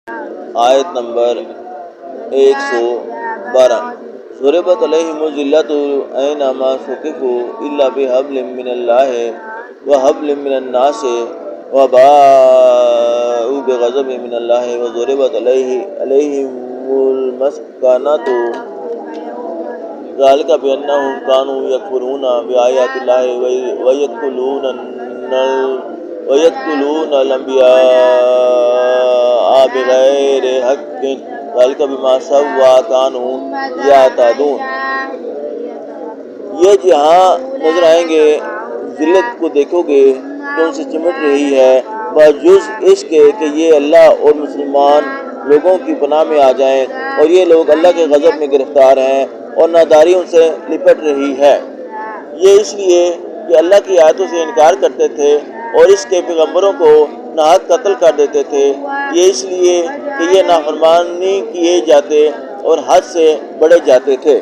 آیت نمبر 112۔ ضربت علیہم الذلۃ اینما ثقفوا الا بحبل من اللہ وحبل من الناس وباءوا بغضب من اللہ وضربت علیہم المسکنۃ ذلک بأنہم کانوا یکفرون بآیات اللہ ویقتلون الانبیاء بغیر حق ذلک بما عصوا وکانوا یعتدون۔ یہ جہاں نظر آئیں گے ذلت کو دیکھو گے تو ان سے چمٹ رہی ہے، باوجود اس کے کہ یہ اللہ اور مسلمان لوگوں کی پناہ میں آ جائیں، اور یہ لوگ اللہ کے غضب میں گرفتار ہیں اور ناداری ان سے لپٹ رہی ہے۔ یہ اس لیے کہ اللہ کی آیتوں سے انکار کرتے تھے اور اس کے پیغمبروں کو ناحق قتل کر دیتے تھے۔ یہ اس لیے کہ یہ نافرمانی کیے جاتے اور حد سے بڑھے جاتے تھے۔